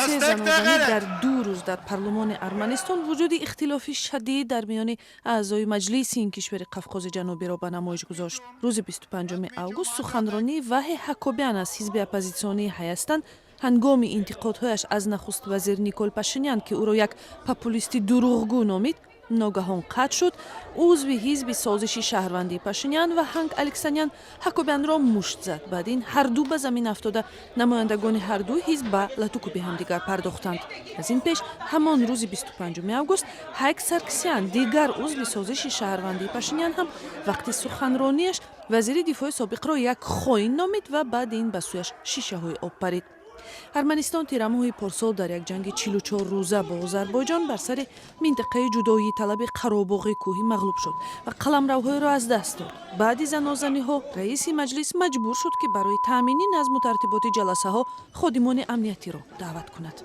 جلسه زنازانی در 2 روز در پارلمان ارمنستان وجود اختلاف شدید در میان اعضای مجلس این کشور قفقاز جنوبی را به نمایش گذاشت. روز 25 آگوست سخنرانی وحی حکوبیان از حزب اپوزیسیونی هستند هنگام انتقادهایش از نخست وزیر نیکول پاشینیان که او را یک پاپولیستی دروغگو نامید ناگهان قطع شد. عضو حزب سازش شهروندی پاشینیان و هنگ الکسانیان حکوبیان را مشت زد. بعد این هر دو به زمین افتاده نمایندگان هر دو حزب به لطوکوبی همدیگر پرداختند. از این پیش همان روز 25 آگوست هایک سارکسیان دیگر عضو سازش شهروندی پاشینیان هم وقتی سخنرانیش وزیر دفاع سابق را یک خائن نامید و بعد این به سویش شیشه های آب پرید. арманистон тирамоҳи порсол дар як ҷанги 44 рӯза бо озарбойҷон бар сари минтақаи ҷудоии талаби қаробоғи кӯҳӣ мағлуб шуд ва қаламравҳоеро аз даст дод. баъди занозаниҳо раиси маҷлис маҷбур шуд ки барои таъмини назму тартиботи ҷаласаҳо ходимони амниятиро даъват кунад.